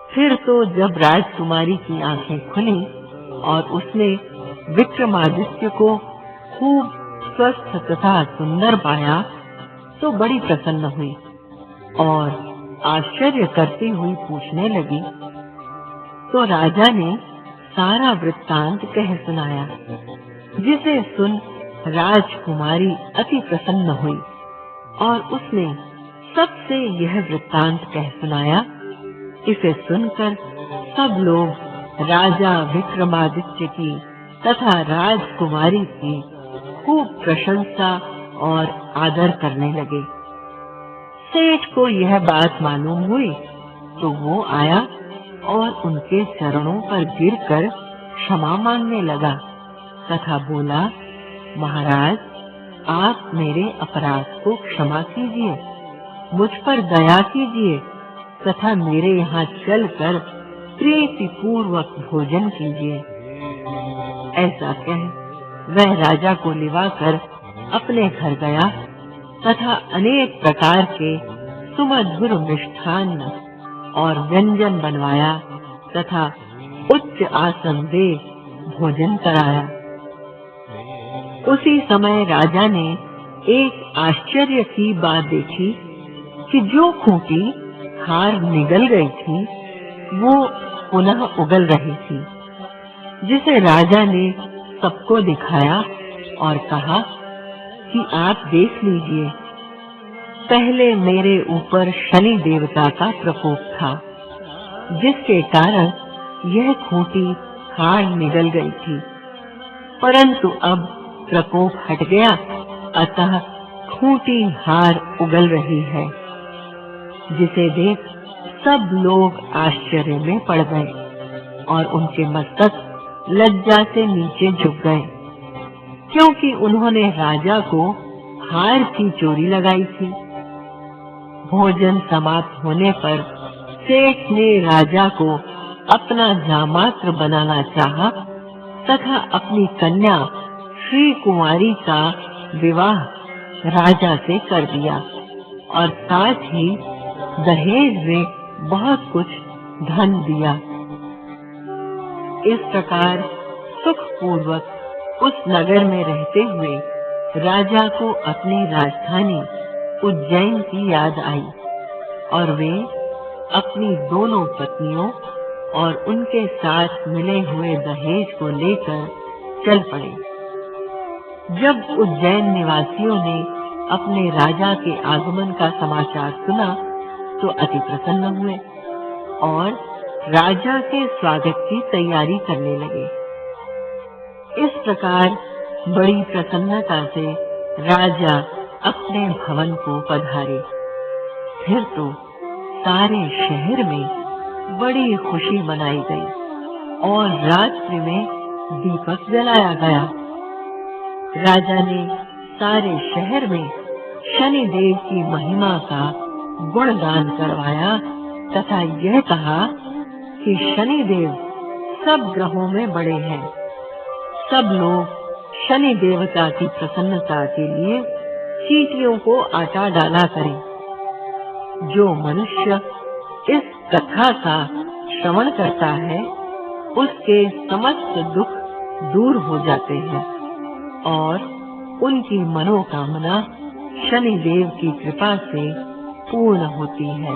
फिर तो जब राजकुमारी की आंखें खुली और उसने विक्रमादित्य को खूब स्वस्थ तथा सुंदर पाया, तो बड़ी प्रसन्न हुई और आश्चर्य करती हुई पूछने लगी। तो राजा ने सारा वृत्तांत कह सुनाया, जिसे सुन राजकुमारी अति प्रसन्न हुई और उसने सबसे यह वृत्तांत कह सुनाया। इसे सुनकर सब लोग राजा विक्रमादित्य की तथा राजकुमारी की खूब प्रशंसा और आदर करने लगे। सेठ को यह बात मालूम हुई तो वो आया और उनके चरणों पर गिरकर क्षमा मांगने लगा तथा बोला, महाराज, आप मेरे अपराध को क्षमा कीजिए, मुझ पर दया कीजिए तथा मेरे यहाँ चलकर प्रीतिपूर्वक भोजन कीजिए। ऐसा कह वह राजा को लिवाकर अपने घर गया तथा अनेक प्रकार के सुमधुर मिष्ठान्न और व्यंजन बनवाया तथा उच्च आसन दे भोजन कराया। उसी समय राजा ने एक आश्चर्य की बात देखी कि जो खूंटी हार निगल गई थी, वो पुनः उगल रही थी, जिसे राजा ने सबको दिखाया और कहा कि आप देख लीजिए, पहले मेरे ऊपर शनि देवता का प्रकोप था, जिसके कारण यह खूंटी हार निगल गई थी, परंतु अब प्रकोप हट गया, अतः खूंटी हार उगल रही है। जिसे देख सब लोग आश्चर्य में पड़ गए और उनके मस्तक लज्जा से नीचे झुक गए, क्योंकि उन्होंने राजा को हार की चोरी लगाई थी। भोजन समाप्त होने पर सेठ ने राजा को अपना जामात्र बनाना चाहा तथा अपनी कन्या श्री कुमारी का विवाह राजा से कर दिया और साथ ही दहेज में बहुत कुछ धन दिया। इस प्रकार सुखपूर्वक उस नगर में रहते हुए राजा को अपनी राजधानी उज्जैन की याद आई और वे अपनी दोनों पत्नियों और उनके साथ मिले हुए दहेज को लेकर चल पड़े। जब उज्जैन निवासियों ने अपने राजा के आगमन का समाचार सुना तो अति प्रसन्न हुए और राजा के स्वागत की तैयारी करने लगे। इस प्रकार बड़ी प्रसन्नता से राजा अपने भवन को पधारे। फिर तो सारे शहर में बड़ी खुशी मनाई गई और रात्रि में दीपक जलाया गया। राजा ने सारे शहर में शनि देव की महिमा का गुणगान करवाया तथा यह कहा कि शनि देव सब ग्रहों में बड़े हैं। सब लोग शनि देवता की प्रसन्नता के लिए चींटियों को आटा डाला करें। जो मनुष्य इस कथा का श्रवण करता है, उसके समस्त दुख दूर हो जाते हैं और उनकी मनोकामना शनि देव की कृपा से पूर्ण होती है।